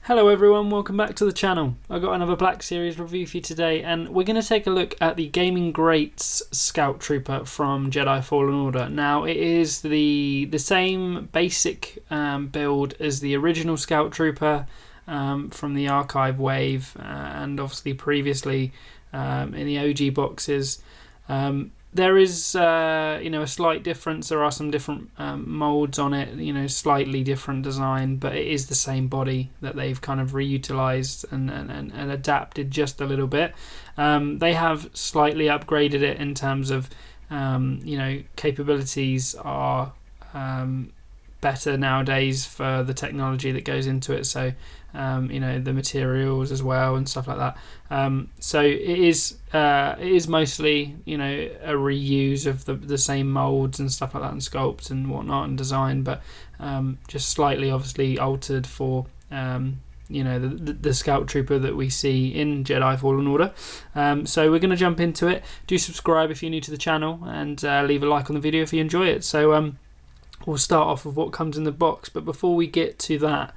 Hello everyone, welcome back to the channel. I've got another Black Series review for you today, and we're going to take a look at the Gaming Greats Scout Trooper from Jedi Fallen Order. Now, it is the same basic build as the original Scout Trooper from the Archive Wave, and obviously previously in the OG boxes. There is, a slight difference. There are some different molds on it, slightly different design, but it is the same body that they've kind of reutilized and adapted just a little bit. They have slightly upgraded it in terms of, capabilities are better nowadays for the technology that goes into it. So, the materials as well and stuff like that. So it is mostly, a reuse of the same molds and stuff like that, and sculpt and whatnot and design, but just slightly obviously altered for the Scout Trooper that we see in Jedi Fallen Order. So we're going to jump into it. Do subscribe if you're new to the channel, and leave a like on the video if you enjoy it. So we'll start off with what comes in the box, but before we get to that,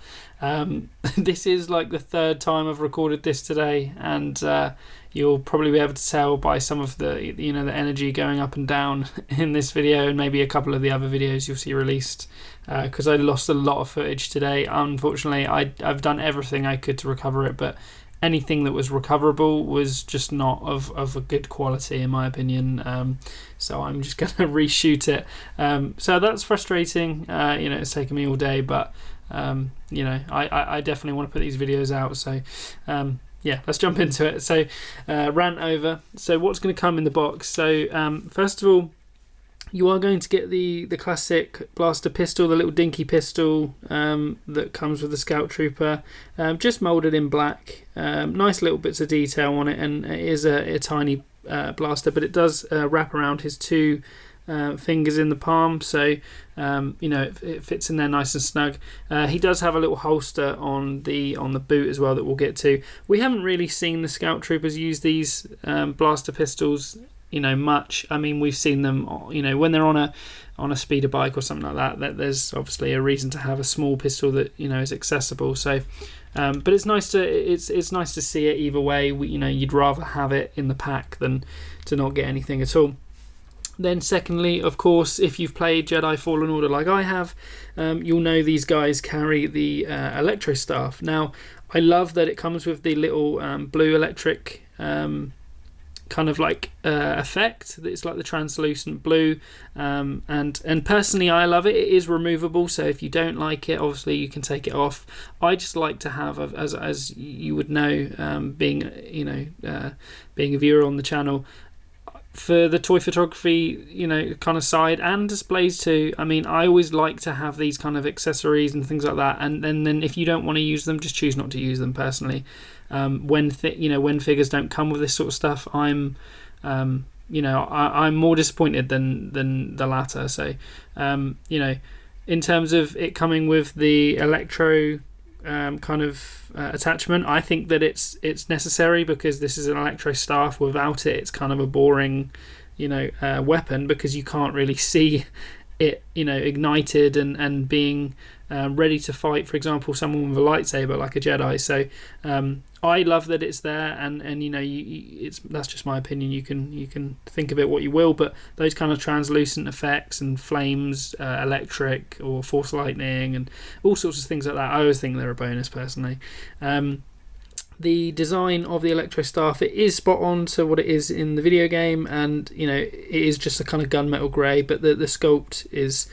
this is like the third time I've recorded this today, and you'll probably be able to tell by some of the the energy going up and down in this video, and maybe a couple of the other videos you'll see released, because I lost a lot of footage today. Unfortunately, I've done everything I could to recover it, but anything that was recoverable was just not of a good quality in my opinion, so I'm just going to reshoot it. So that's frustrating. It's taken me all day, but I definitely want to put these videos out, so yeah, let's jump into it. So rant over. So what's going to come in the box? So first of all, you are going to get the classic blaster pistol, the little dinky pistol that comes with the Scout Trooper, just moulded in black. Nice little bits of detail on it, and it is a tiny blaster, but it does wrap around his two fingers in the palm, so it fits in there nice and snug. He does have a little holster on the boot as well that we'll get to. We haven't really seen the Scout Troopers use these blaster pistols much. I mean, we've seen them when they're on a speeder bike or something like that there's obviously a reason to have a small pistol that is accessible. So but it's nice to see it either way. You'd rather have it in the pack than to not get anything at all. Then secondly, of course, if you've played Jedi Fallen Order like I have, you'll know these guys carry the electro staff. Now, I love that it comes with the little blue electric kind of like effect. It's like the translucent blue, and personally I love it. It is removable, so if you don't like it, obviously you can take it off. I just like to have, as you would know, being a viewer on the channel, for the toy photography kind of side and displays too. I mean, I always like to have these kind of accessories and things like that, and then if you don't want to use them, just choose not to use them personally. When figures don't come with this sort of stuff, I'm more disappointed than the latter. So in terms of it coming with the electro kind of attachment, I think that it's necessary, because this is an electro staff. Without it, it's kind of a boring weapon, because you can't really see it ignited and being ready to fight, for example, someone with a lightsaber like a Jedi. So I love that it's there, and that's just my opinion. You can think of it what you will, but those kind of translucent effects and flames, electric or force lightning, and all sorts of things like that, I always think they're a bonus personally. The design of the electro staff, it is spot on to what it is in the video game, and it is just a kind of gunmetal grey, but the sculpt is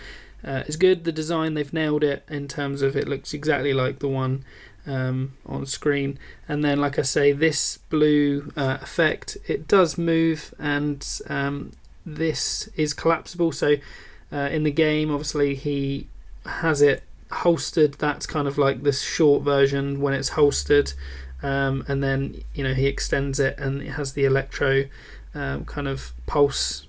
good. The design, they've nailed it in terms of it looks exactly like the one on screen. And then, like I say, this blue effect, it does move, and this is collapsible. So in the game, obviously he has it holstered. That's kind of like this short version when it's holstered, and then he extends it, and it has the electro kind of pulse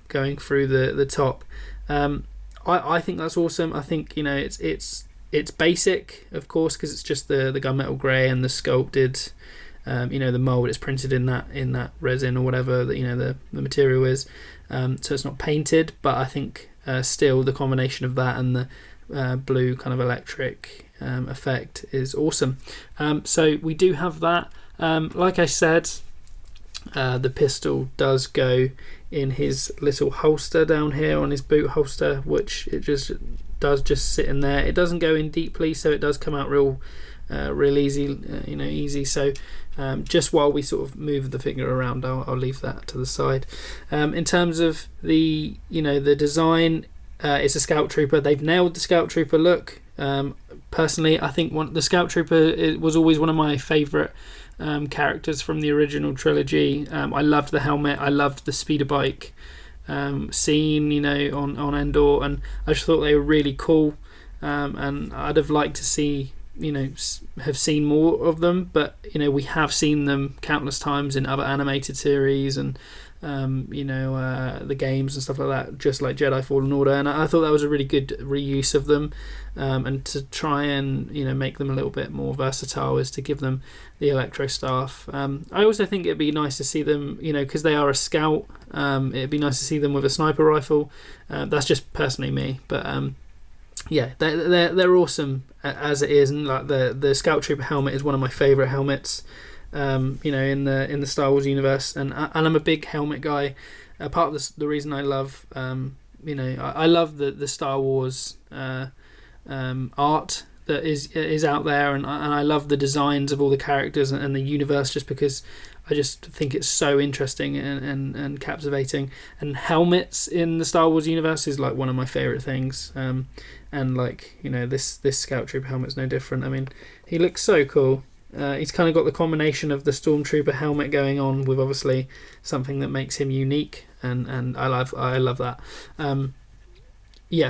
going through the top. I think that's awesome. I think it's basic, of course, because it's just the gunmetal grey and the sculpted, the mold is printed in that resin or whatever that the material is. So it's not painted, but I think still the combination of that and the blue kind of electric effect is awesome. So we do have that. Like I said, the pistol does go in his little holster down here on his boot holster, which it just sit in there. It doesn't go in deeply, so it does come out real easy, easy. So just while we sort of move the figure around, I'll leave that to the side. In terms of the design, it's a Scout Trooper. They've nailed the Scout Trooper look. Personally, I think the Scout Trooper was always one of my favourite characters from the original trilogy. I loved the helmet. I loved the speeder bike scene, on Endor, and I just thought they were really cool. And I'd have liked to see, have seen more of them, but we have seen them countless times in other animated series and the games and stuff like that, just like Jedi Fallen Order, and I thought that was a really good reuse of them, and to try and make them a little bit more versatile is to give them the electro staff. I also think it'd be nice to see them, because they are a scout, it'd be nice to see them with a sniper rifle. That's just personally me, but yeah, they're awesome as it is, and like the Scout Trooper helmet is one of my favourite helmets. In the Star Wars universe, and I'm a big helmet guy. Part of the reason I love, I love the Star Wars art that is out there, and I love the designs of all the characters and the universe, just because I just think it's so interesting and captivating. And helmets in the Star Wars universe is like one of my favourite things. And like this Scout Trooper helmet's no different. I mean, he looks so cool. He's kind of got the combination of the Stormtrooper helmet going on with obviously something that makes him unique, and I love that.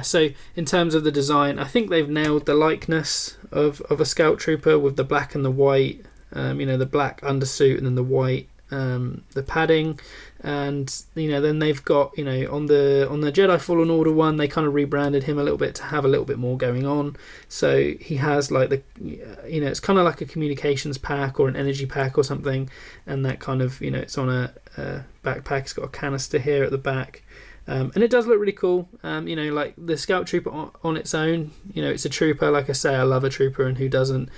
So in terms of the design, I think they've nailed the likeness of a Scout Trooper with the black and the white, the black undersuit and then the white, the padding, and then they've got on the Jedi Fallen Order one, they kind of rebranded him a little bit to have a little bit more going on. So he has like it's kind of like a communications pack or an energy pack or something, and that kind of it's on a backpack. It's got a canister here at the back. And it does look really cool. Like the Scout Trooper on its own, it's a trooper. Like I say, I love a trooper, and who doesn't?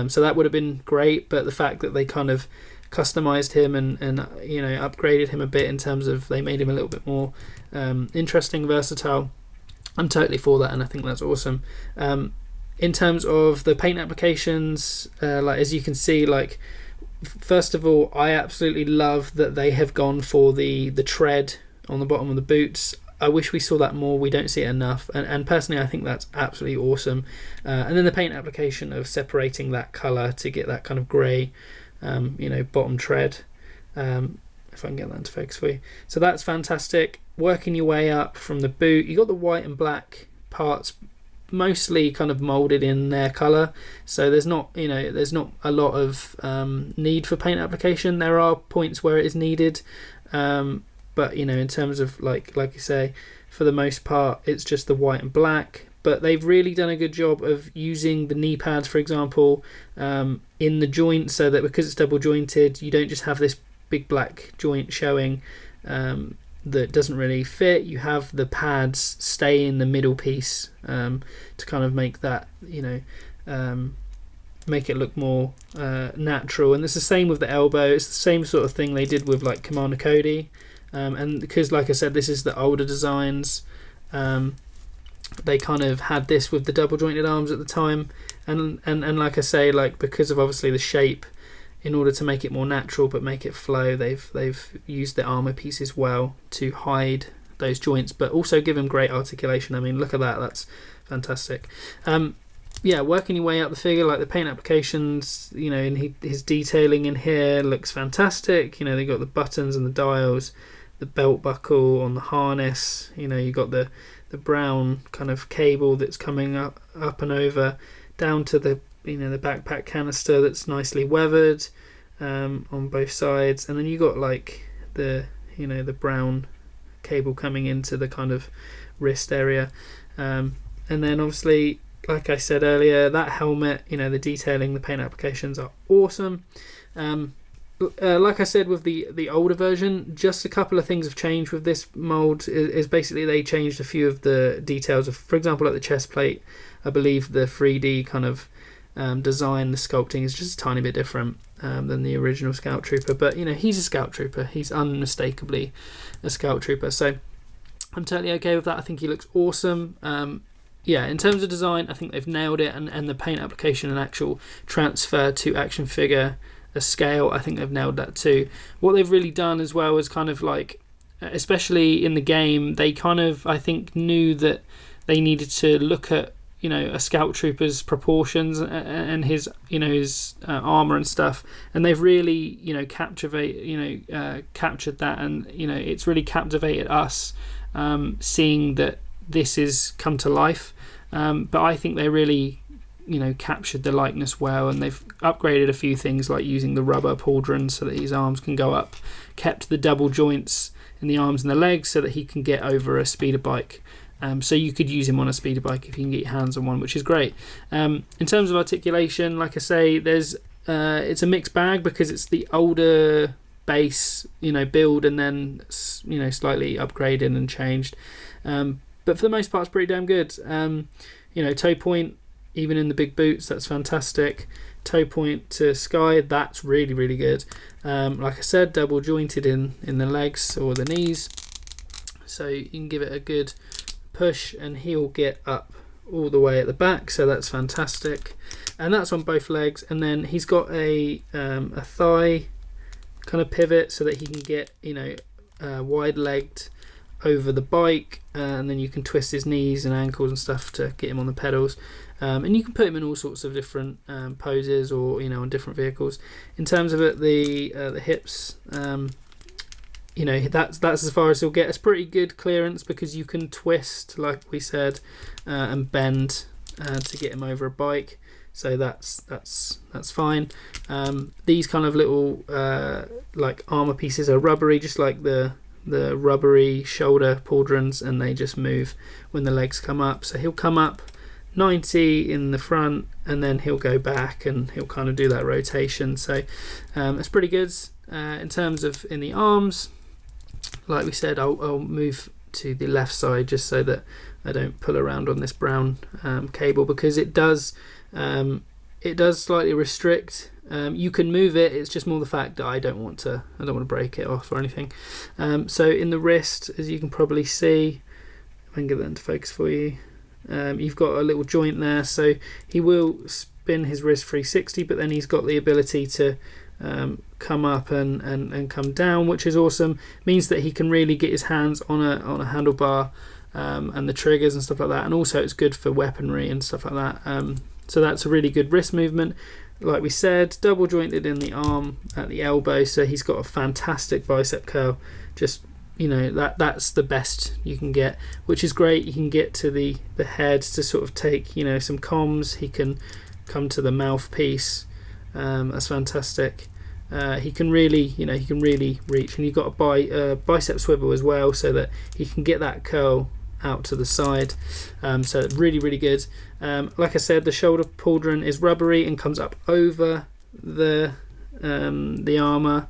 So that would have been great. But the fact that they kind of customized him and upgraded him a bit in terms of they made him a little bit more interesting, versatile, I'm totally for that, and I think that's awesome. In terms of the paint applications, like as you can see, like first of all, I absolutely love that they have gone for the tread on the bottom of the boots. I wish we saw that more. We don't see it enough, and personally I think that's absolutely awesome. And then the paint application of separating that colour to get that kind of grey bottom tread, if I can get that into focus for you. So that's fantastic. Working your way up from the boot, you got the white and black parts mostly kind of molded in their colour, so there's not a lot of need for paint application. There are points where it is needed, but in terms of like you say, for the most part it's just the white and black. But they've really done a good job of using the knee pads, for example, in the joint, so that because it's double jointed, you don't just have this big black joint showing that doesn't really fit. You have the pads stay in the middle piece to kind of make that, make it look more natural. And it's the same with the elbow. It's the same sort of thing they did with like Commander Cody. And because, like I said, this is the older designs, they kind of had this with the double jointed arms at the time, and like I say, like because of obviously the shape, in order to make it more natural but make it flow, they've used the armor pieces well to hide those joints, but also give them great articulation. I mean, look at that, that's fantastic. Working your way up the figure, like the paint applications, and his detailing in here looks fantastic. They got the buttons and the dials, the belt buckle on the harness. You got the brown kind of cable that's coming up and over down to the the backpack canister that's nicely weathered on both sides, and then you got like the the brown cable coming into the kind of wrist area, and then obviously, like I said earlier, that helmet, the detailing, the paint applications are awesome. like I said with the older version, just a couple of things have changed with this mold. Is basically they changed a few of the details of, for example, like the chest plate. I believe the 3D kind of design, the sculpting is just a tiny bit different than the original Scout Trooper. But he's a Scout Trooper. He's unmistakably a Scout Trooper. So I'm totally okay with that. I think he looks awesome. Yeah, in terms of design, I think they've nailed it, and the paint application and actual transfer to action figure a scale, I think they've nailed that too. What they've really done as well is kind of like, especially in the game, they kind of, I think, knew that they needed to look at a Scout Trooper's proportions and his armor and stuff, and they've really captured that, and it's really captivated us seeing that this is come to life. But I think they really captured the likeness well, and they've upgraded a few things like using the rubber pauldrons so that his arms can go up, kept the double joints in the arms and the legs so that he can get over a speeder bike. So you could use him on a speeder bike if you can get your hands on one, which is great. In terms of articulation, like I say, there's it's a mixed bag because it's the older base build and then slightly upgraded and changed. But for the most part, it's pretty damn good. Toe point, even in the big boots, that's fantastic. Toe point to sky, that's really, really good. Like I said, double jointed in the legs or the knees, so you can give it a good push and he'll get up all the way at the back, so that's fantastic. And that's on both legs. And then he's got a thigh kind of pivot so that he can get wide legged over the bike, and then you can twist his knees and ankles and stuff to get him on the pedals, and you can put him in all sorts of different poses or on different vehicles. In terms of the hips, that's as far as he'll get. It's pretty good clearance because you can twist, like we said, and bend to get him over a bike, so that's fine. These kind of little like armor pieces are rubbery, just like the rubbery shoulder pauldrons, and they just move when the legs come up. So he'll come up 90 in the front, and then he'll go back and he'll kind of do that rotation. So it's pretty good. In terms of in the arms, like we said, I'll move to the left side just so that I don't pull around on this brown cable, because it does slightly restrict. You can move it, it's just more the fact that I don't want to break it off or anything. So in the wrist, as you can probably see, if I can get that into focus for you, you've got a little joint there, so he will spin his wrist 360, but then he's got the ability to come up and come down, which is awesome. Means that he can really get his hands on a handlebar and the triggers and stuff like that, and also it's good for weaponry and stuff like that. So that's a really good wrist movement. Like we said, double jointed in the arm at the elbow, so he's got a fantastic bicep curl. Just that's the best you can get, which is great. You can get to the head to sort of take some comms. He can come to the mouthpiece. That's fantastic. He can really reach, and you've got a bicep swivel as well, so that he can get that curl out to the side. So really, really good. Like I said, the shoulder pauldron is rubbery and comes up over the armor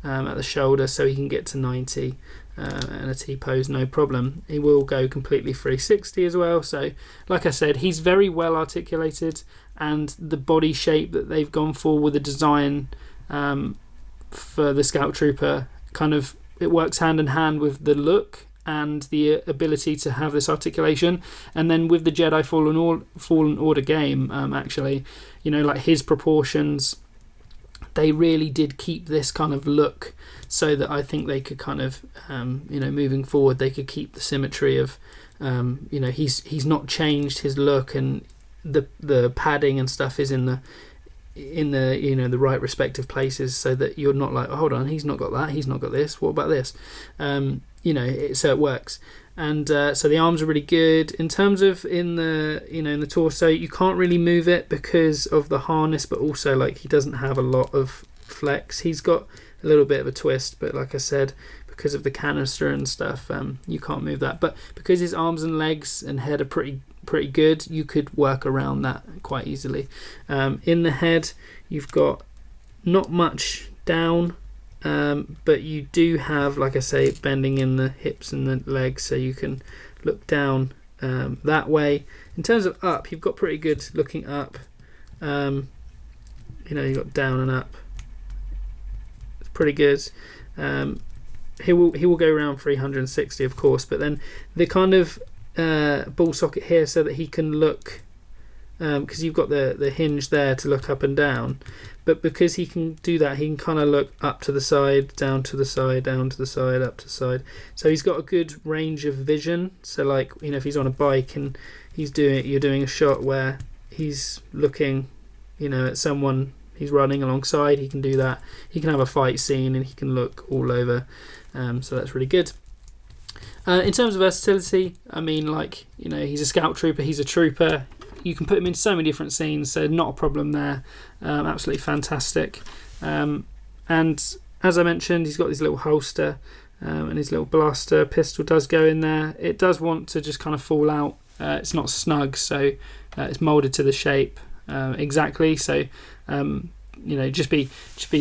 at the shoulder, so he can get to 90 and a T-pose no problem. He will go completely 360 as well. So like I said, he's very well articulated, and the body shape that they've gone for with the design for the Scout Trooper, kind of it works hand in hand with the look and the ability to have this articulation. And then with the Jedi Fallen Order game, actually, like his proportions, they really did keep this kind of look, so that I think they could kind of moving forward, they could keep the symmetry of he's not changed his look, and the padding and stuff is in the the right respective places, so that you're not like, oh, hold on, he's not got that, he's not got this, what about this? So it works. And so the arms are really good. In terms of in the torso, you can't really move it because of the harness, but also like he doesn't have a lot of flex. He's got a little bit of a twist, but like I said, because of the canister and stuff, you can't move that. But because his arms and legs and head are pretty good, you could work around that quite easily. In the head, you've got not much down, but you do have, like I say, bending in the hips and the legs, so you can look down that way. In terms of up, you've got pretty good looking up. You know, you've got down and up. It's pretty good. He will go around 360, of course, but then the kind of ball socket here, so that he can look, because you've got the hinge there to look up and down, but because he can do that, he can kind of look up to the side, down to the side, down to the side, up to the side. So he's got a good range of vision. So, like, you know, if he's on a bike and you're doing a shot where he's looking, you know, at someone he's running alongside, he can do that. He can have a fight scene and he can look all over. So that's really good. In terms of versatility, I mean, like, you know, he's a scout trooper, he's a trooper. You can put him in so many different scenes, so not a problem there. Absolutely fantastic. And as I mentioned, he's got this little holster, and his little blaster pistol does go in there. It does want to just kind of fall out. It's not snug, so it's moulded to the shape exactly. So you know, just be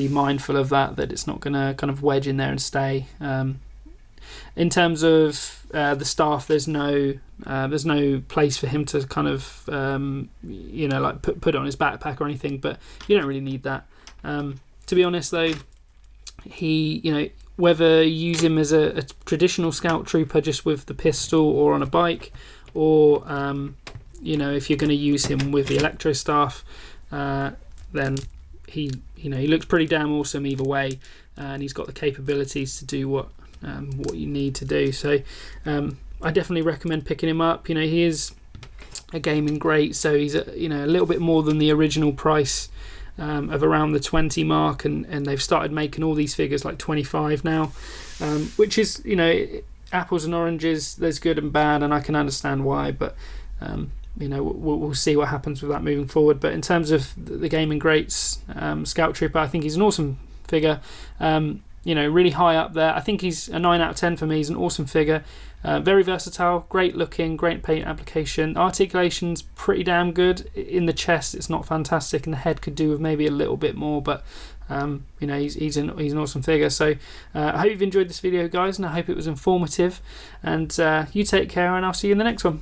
mindful of that it's not going to kind of wedge in there and stay. In terms of the staff, there's no place for him to kind of you know, like put it on his backpack or anything, but you don't really need that. To be honest though, he, you know, whether you use him as a traditional scout trooper just with the pistol or on a bike, or you know, if you're going to use him with the electro staff, then he looks pretty damn awesome either way, and he's got the capabilities to do what you need to do. So I definitely recommend picking him up. You know, he is a gaming great, so he's a little bit more than the original price of around the 20 mark, and they've started making all these figures like 25 now, which is, you know, apples and oranges. There's good and bad, and I can understand why, but you know, we'll see what happens with that moving forward. But in terms of the gaming greats, Scout Trooper, I think he's an awesome figure. You know, really high up there. I think he's a 9 out of 10 for me. He's an awesome figure. Very versatile, great looking, great paint application. Articulation's pretty damn good. In the chest, it's not fantastic, and the head could do with maybe a little bit more, but you know, he's an awesome figure. So I hope you've enjoyed this video, guys, and I hope it was informative. And you take care, and I'll see you in the next one.